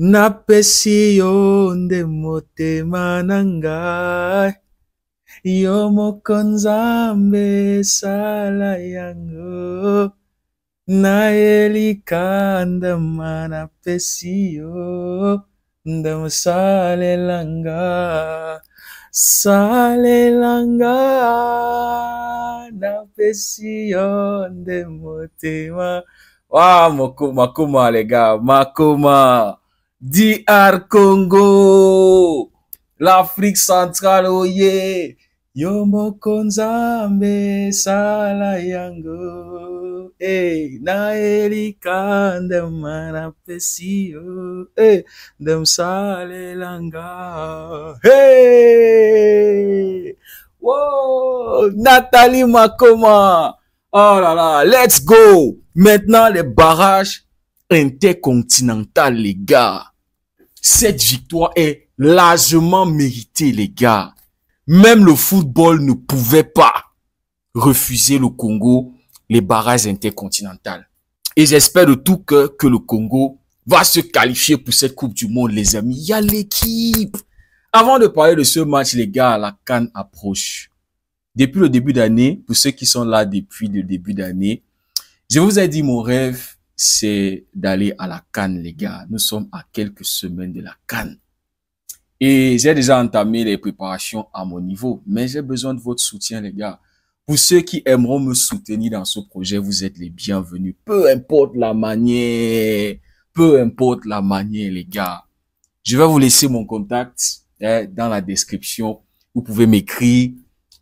napesi yo nde motema na ngai. Yo moko Nzambe sala yango, nayeli kandama napesi yo nde mosalelanga. Salelanga napesi yo nde motema. Ah, Makoma les gars, Makoma, DR Congo, l'Afrique centrale, oh yeah. Yo moko Nzambe sala yango, naeli kandama napesi yo, nde mosalelanga. Hey, wow, Nathalie Makoma. Oh là là, let's go. Maintenant, les barrages intercontinentaux, les gars. Cette victoire est largement méritée, les gars. Même le football ne pouvait pas refuser le Congo, les barrages intercontinentaux. Et j'espère de tout cœur que le Congo va se qualifier pour cette Coupe du Monde, les amis. Il y a l'équipe. Avant de parler de ce match, les gars, la CAN approche. Depuis le début d'année, pour ceux qui sont là depuis le début d'année, je vous ai dit mon rêve, c'est d'aller à la CAN, les gars. Nous sommes à quelques semaines de la CAN. Et j'ai déjà entamé les préparations à mon niveau, mais j'ai besoin de votre soutien, les gars. Pour ceux qui aimeront me soutenir dans ce projet, vous êtes les bienvenus. Peu importe la manière, les gars. Je vais vous laisser mon contact dans la description. Vous pouvez m'écrire.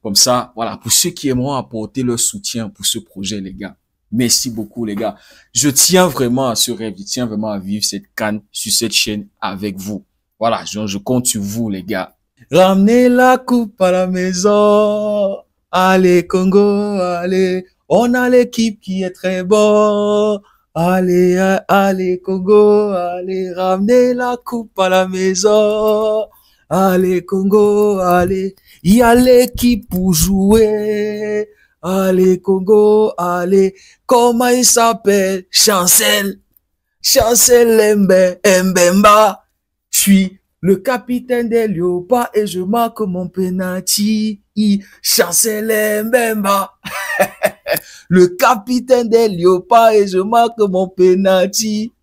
Comme ça, voilà, pour ceux qui aimeront apporter leur soutien pour ce projet, les gars. Merci beaucoup, les gars. Je tiens vraiment à ce rêve, je tiens vraiment à vivre cette CAN sur cette chaîne avec vous. Voilà, je compte sur vous, les gars. Ramenez la coupe à la maison. Allez, Congo, allez. On a l'équipe qui est très bonne. Allez, allez, Congo, allez. Ramenez la coupe à la maison. Allez, Congo, allez. Il y a l'équipe pour jouer. Allez, Congo, allez. Comment il s'appelle? Chancel. Chancel Mbemba. Je suis le capitaine des Léopards et je marque mon penalty. Chancel Mbemba. Le capitaine des Léopards et je marque mon penalty.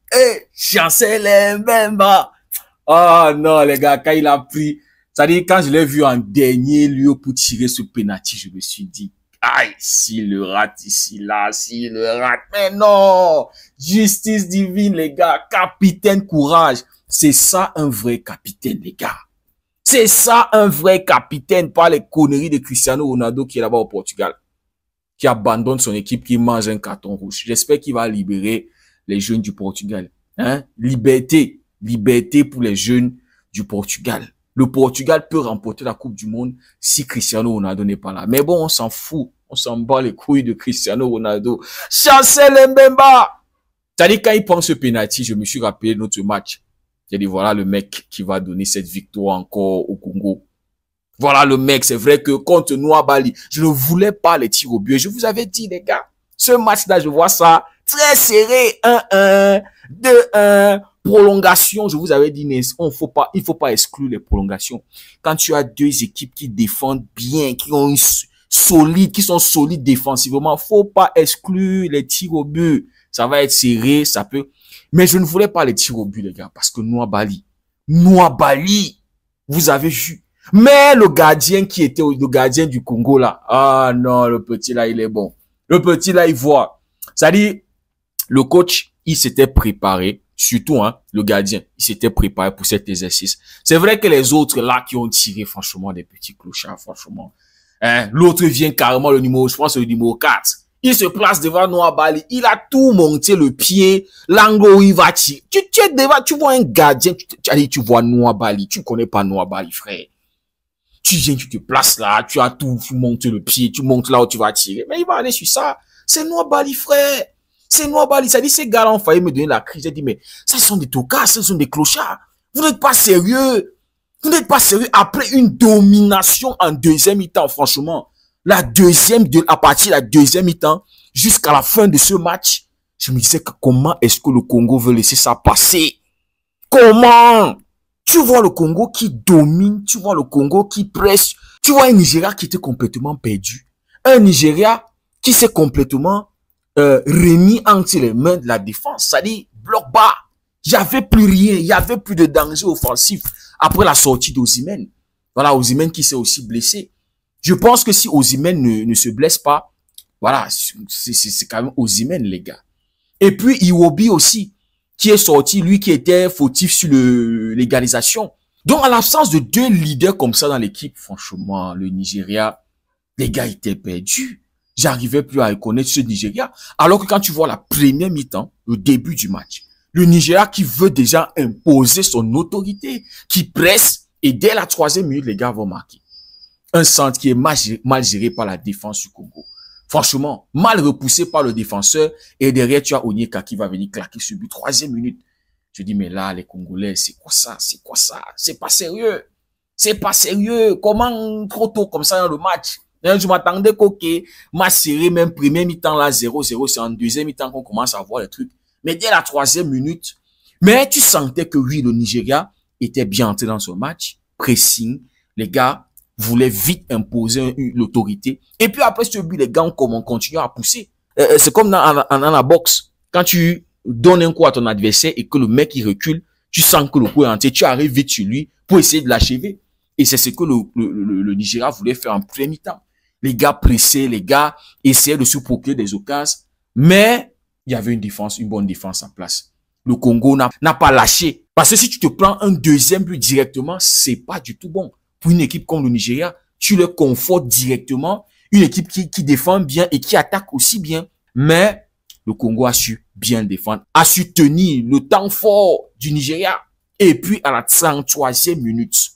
Chancel Mbemba. Oh non, les gars, quand il a pris, c'est-à-dire quand je l'ai vu en dernier lieu pour tirer ce penalty, je me suis dit, aïe, s'il le rate ici, là, s'il le rate, mais non, justice divine, les gars, capitaine courage, c'est ça un vrai capitaine, les gars. C'est ça un vrai capitaine, pas les conneries de Cristiano Ronaldo qui est là-bas au Portugal, qui abandonne son équipe, qui mange un carton rouge. J'espère qu'il va libérer les jeunes du Portugal, hein, liberté pour les jeunes du Portugal. Le Portugal peut remporter la Coupe du Monde si Cristiano Ronaldo n'est pas là. Mais bon, on s'en fout. On s'en bat les couilles de Cristiano Ronaldo. Chancel Mbemba! C'est-à-dire, quand il prend ce penalty, je me suis rappelé de notre match. J'ai dit, voilà le mec qui va donner cette victoire encore au Congo. Voilà le mec. C'est vrai que contre Nouabali, je ne voulais pas les tirs au but. Je vous avais dit, les gars, ce match-là, je vois ça très serré. 1-1, 2-1. Prolongation, je vous avais dit, il faut pas exclure les prolongations. Quand tu as deux équipes qui défendent bien, qui sont solides défensivement, faut pas exclure les tirs au but. Ça va être serré, ça peut. Mais je ne voulais pas les tirs au but, les gars, parce que Nouabali, vous avez vu. Mais le gardien qui était le gardien du Congo là, ah non, le petit là, il est bon. Le petit là, il voit. C'est-à-dire, le coach, il s'était préparé. Surtout, hein, le gardien, il s'était préparé pour cet exercice. C'est vrai que les autres, là, qui ont tiré, franchement, des petits clochards, franchement. Hein, l'autre vient carrément le numéro, je pense, le numéro 4. Il se place devant Nouabali. Il a tout monté le pied, l'angle où il va tirer. Tu es devant, tu vois un gardien, tu vois Nouabali. Tu connais pas Nouabali, frère. Tu viens, tu te places là, tu as tout monté le pied, tu montes là où tu vas tirer. Mais il va aller sur ça. C'est Nouabali, frère. C'est Nouabali. Ça dit, ces gars-là ont failli me donner la crise. J'ai dit, mais ça sont des tocards, ça sont des clochards. Vous n'êtes pas sérieux. Vous n'êtes pas sérieux. Après une domination en deuxième mi-temps, franchement, à partir de la deuxième mi-temps, jusqu'à la fin de ce match, je me disais que comment est-ce que le Congo veut laisser ça passer? comment? Tu vois le Congo qui domine, tu vois le Congo qui presse, tu vois un Nigeria qui était complètement perdu. Un Nigeria qui s'est complètement remis entre les mains de la défense. C'est-à-dire, bloc bas. Il n'y avait plus rien, il n'y avait plus de danger offensif après la sortie d'Osimhen. Voilà, Osimhen qui s'est aussi blessé. Je pense que si Osimhen ne se blesse pas, voilà, c'est quand même Osimhen, les gars. Et puis, Iwobi aussi, qui est sorti, lui qui était fautif sur l'égalisation. Donc, en l'absence de deux leaders comme ça dans l'équipe, franchement, le Nigeria, les gars étaient perdus. J'arrivais plus à reconnaître ce Nigeria. Alors que quand tu vois la première mi-temps, le début du match, le Nigeria qui veut déjà imposer son autorité, qui presse, et dès la 3e minute, les gars vont marquer. Un centre qui est mal géré par la défense du Congo. Franchement, mal repoussé par le défenseur, et derrière, tu as Onyeka qui va venir claquer ce but. 3e minute. Je dis, mais là, les Congolais, c'est quoi ça? C'est quoi ça? C'est pas sérieux. C'est pas sérieux. Comment trop tôt comme ça dans le match? Je m'attendais qu'ok, m'a serré même premier mi-temps là 0-0, c'est en deuxième mi-temps qu'on commence à voir les trucs. Mais dès la 3e minute, mais tu sentais que oui, le Nigeria était bien entré dans ce match, pressing, les gars voulaient vite imposer l'autorité. Et puis après ce but, les gars ont continué à pousser. C'est comme dans la boxe, quand tu donnes un coup à ton adversaire et que le mec il recule, tu sens que le coup est entier, tu arrives vite sur lui pour essayer de l'achever. Et c'est ce que le Nigeria voulait faire en premier mi-temps. Les gars pressés, les gars essayaient de se procurer des occasions, mais il y avait une bonne défense en place. Le Congo n'a pas lâché. Parce que si tu te prends un deuxième but directement, c'est pas du tout bon. Pour une équipe comme le Nigeria, tu le confortes directement. Une équipe qui défend bien et qui attaque aussi bien. Mais le Congo a su bien défendre, a su tenir le temps fort du Nigeria. Et puis à la 33e minute,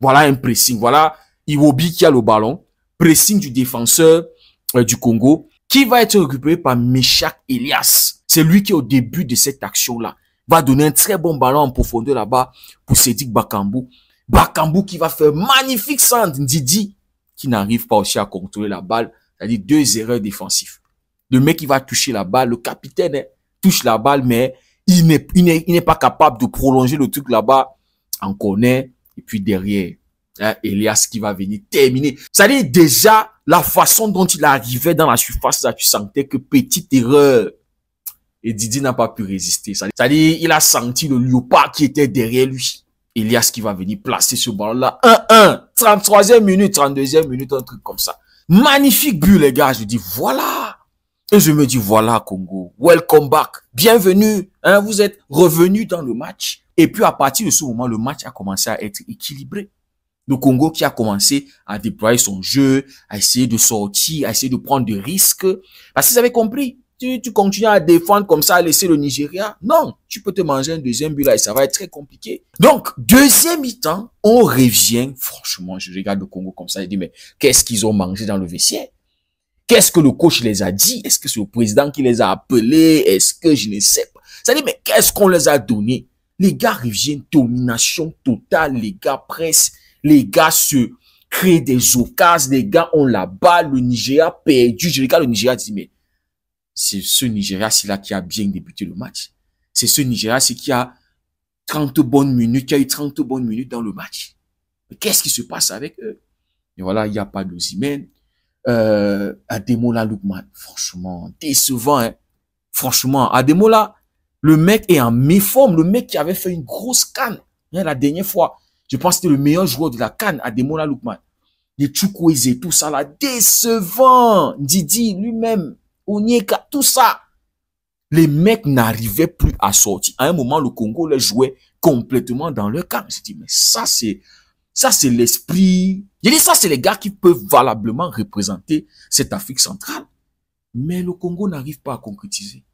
voilà un pressing. Voilà Iwobi qui a le ballon. Pressing du défenseur du Congo, qui va être récupéré par Meshak Elias. C'est lui qui, au début de cette action-là, va donner un très bon ballon en profondeur là-bas pour Sedik Bakambu. Bakambu qui va faire magnifique centre. Ndidi, qui n'arrive pas aussi à contrôler la balle. C'est-à-dire 2 erreurs défensives. Le mec qui va toucher la balle, le capitaine touche la balle, mais il n'est pas capable de prolonger le truc là-bas. En connaît. Et puis derrière, Elias qui va venir terminer. C'est-à-dire déjà, la façon dont il arrivait dans la surface, là, tu sentais que petite erreur. Et Didi n'a pas pu résister. C'est-à-dire, il a senti le léopard qui était derrière lui. Elias qui va venir placer ce ballon-là. 1-1. 33e minute, 32e minute, un truc comme ça. Magnifique but, les gars. Je dis, voilà. Et je me dis, voilà, Congo. Welcome back. Bienvenue. Hein, vous êtes revenus dans le match. Et puis, à partir de ce moment, le match a commencé à être équilibré. Le Congo qui a commencé à déployer son jeu, à essayer de sortir, à essayer de prendre des risques. Parce qu'ils avaient compris. Tu continues à défendre comme ça, à laisser le Nigeria. Non, tu peux te manger un deuxième but là et ça va être très compliqué. Donc, deuxième mi-temps, on revient. Franchement, je regarde le Congo comme ça et dis, mais qu'est-ce qu'ils ont mangé dans le vestiaire? Qu'est-ce que le coach les a dit? Est-ce que c'est le président qui les a appelés? Est-ce que je ne sais pas? Ça dit, mais qu'est-ce qu'on les a donné? Les gars reviennent, domination totale, les gars pressent. Les gars se créent des occasions, les gars ont la balle, le Nigeria perdu. Je regarde le Nigeria et dis, mais c'est ce Nigeria-ci là qui a bien débuté le match. C'est ce Nigeria-ci qui a 30 bonnes minutes, qui a eu 30 bonnes minutes dans le match. Mais qu'est-ce qui se passe avec eux? Et voilà, il n'y a pas d'Osimhen. Ademola Lookman, franchement, décevant, hein. Franchement, Ademola, le mec est en méforme. Le mec qui avait fait une grosse canne, hein, la dernière fois. Je pense que c'était le meilleur joueur de la CAN, Ademola Lookman. Les Chukwueze, tout ça là, décevant. Didi lui-même, Onyeka, tout ça. Les mecs n'arrivaient plus à sortir. À un moment, le Congo les jouait complètement dans leur camp. Je dis, mais ça c'est l'esprit. Je dis, ça c'est les gars qui peuvent valablement représenter cette Afrique centrale. Mais le Congo n'arrive pas à concrétiser.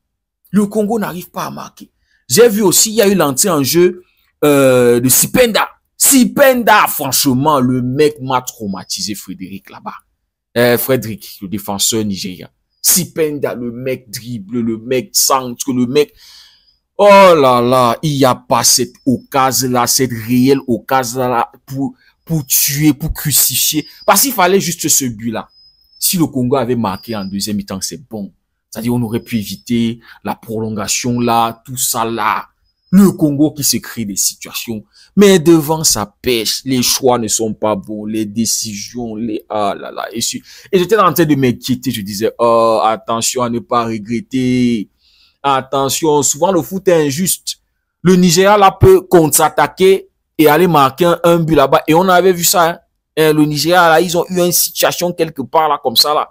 Le Congo n'arrive pas à marquer. J'ai vu aussi, il y a eu l'entrée en jeu de Sipenda. Sipenda, franchement, le mec m'a traumatisé, Frédéric, là-bas. Frédéric, le défenseur nigérien. Sipenda, le mec dribble, le mec centre, le mec... Oh là là, il n'y a pas cette occasion-là, cette réelle occasion-là pour tuer, pour crucifier. Parce qu'il fallait juste ce but-là. Si le Congo avait marqué en deuxième mi-temps, c'est bon. C'est-à-dire, on aurait pu éviter la prolongation là, tout ça là. Le Congo qui se crée des situations, mais devant sa pêche, les choix ne sont pas bons, les décisions, ah là là. Et j'étais en train de m'inquiéter, je disais, oh, attention à ne pas regretter. Attention, souvent le foot est injuste. Le Nigeria là peut contre-attaquer et aller marquer un but là-bas. Et on avait vu ça, hein. Et le Nigeria là, ils ont eu une situation quelque part là, comme ça là.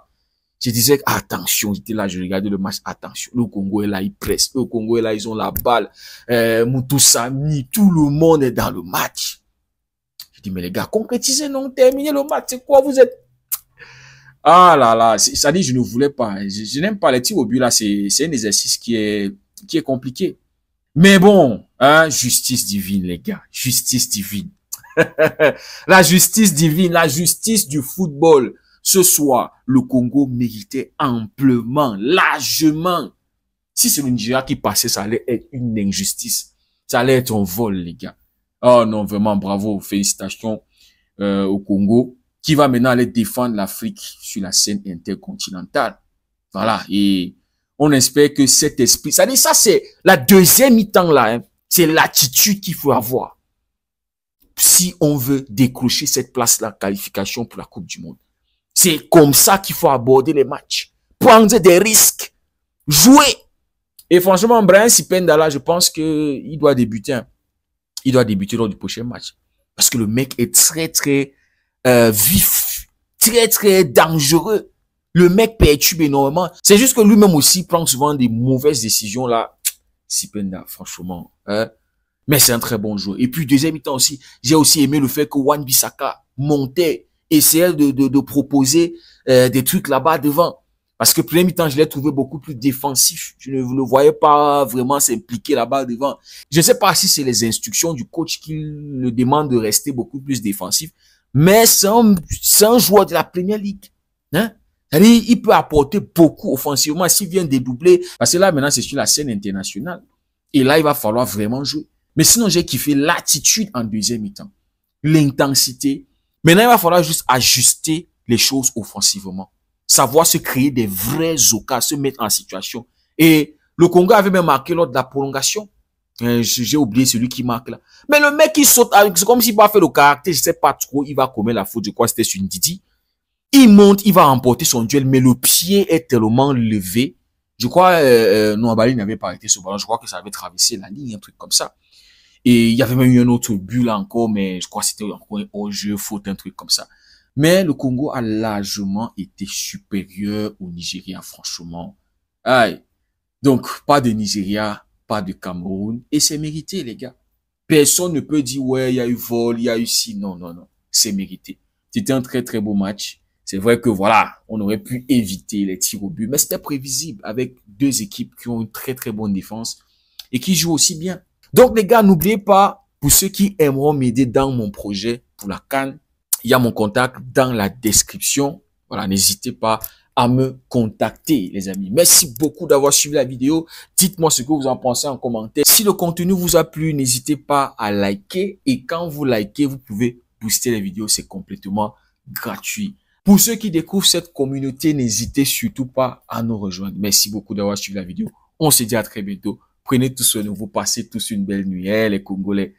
Je disais, attention, j'étais là, je regardais le match, attention, le Congo est là, il presse, le Congo est là, ils ont la balle, Moutou Sami, tout le monde est dans le match. Je dis, mais les gars, concrétisez, non, terminez le match, c'est quoi, vous êtes... Ah là là, ça dit, je ne voulais pas, je n'aime pas les tirs au but là, c'est un exercice qui est compliqué. Mais bon, hein, justice divine, les gars, justice divine. La justice divine, la justice du football. Ce soir, le Congo méritait amplement, largement. Si c'est le Nigeria qui passait, ça allait être une injustice. Ça allait être un vol, les gars. Oh non, vraiment, bravo, félicitations au Congo, qui va maintenant aller défendre l'Afrique sur la scène intercontinentale. Voilà, et on espère que cet esprit, ça c'est la deuxième mi-temps là, hein, c'est l'attitude qu'il faut avoir si on veut décrocher cette place-là, qualification pour la Coupe du Monde. C'est comme ça qu'il faut aborder les matchs. Prendre des risques. Jouer. Et franchement, Brian Sipenda, là, je pense qu'il doit débuter. Hein. Il doit débuter lors du prochain match. Parce que le mec est très, très vif. Très, très dangereux. Le mec perturbe énormément. C'est juste que lui-même aussi prend souvent des mauvaises décisions, là. Sipenda, franchement. Hein. Mais c'est un très bon joueur. Et puis, deuxième mi-temps aussi, j'ai aussi aimé le fait que Wan-Bissaka montait, essayait de proposer des trucs là-bas devant. Parce que premier mi-temps, je l'ai trouvé beaucoup plus défensif. Je ne le voyais pas vraiment s'impliquer là-bas devant. Je ne sais pas si c'est les instructions du coach qui le demande de rester beaucoup plus défensif. Mais c'est un joueur de la Première Ligue. Hein? C'est-à-dire, il peut apporter beaucoup offensivement s'il vient dédoubler. Parce que là, maintenant, c'est sur la scène internationale. Et là, il va falloir vraiment jouer. Mais sinon, j'ai kiffé l'attitude en deuxième mi-temps. L'intensité. Maintenant, il va falloir juste ajuster les choses offensivement. Savoir se créer des vrais occasions, se mettre en situation. Et le Congo avait même marqué lors de la prolongation. J'ai oublié celui qui marque là. Mais le mec, il saute, c'est comme s'il va faire le caractère, je sais pas trop, il va commettre la faute, je crois que c'était sur une Didi. Il monte, il va remporter son duel, mais le pied est tellement levé. Je crois, Noabali n'avait pas arrêté ce ballon, je crois que ça avait traversé la ligne, un truc comme ça. Et il y avait même eu un autre but là encore, mais je crois que c'était encore un hors-jeu, faute, un truc comme ça. Mais le Congo a largement été supérieur au Nigeria, franchement. Aïe. Donc, pas de Nigeria, pas de Cameroun. Et c'est mérité, les gars. Personne ne peut dire, ouais, il y a eu vol, il y a eu ci. Non, non, non. C'est mérité. C'était un très, très beau match. C'est vrai que voilà, on aurait pu éviter les tirs au but, mais c'était prévisible avec deux équipes qui ont une très, très bonne défense et qui jouent aussi bien. Donc, les gars, n'oubliez pas, pour ceux qui aimeront m'aider dans mon projet pour la CAN, il y a mon contact dans la description. Voilà, n'hésitez pas à me contacter, les amis. Merci beaucoup d'avoir suivi la vidéo. Dites-moi ce que vous en pensez en commentaire. Si le contenu vous a plu, n'hésitez pas à liker. Et quand vous likez, vous pouvez booster les vidéos. C'est complètement gratuit. Pour ceux qui découvrent cette communauté, n'hésitez surtout pas à nous rejoindre. Merci beaucoup d'avoir suivi la vidéo. On se dit à très bientôt. Prenez tout soin de vous, passez tous une belle nuit, les Congolais.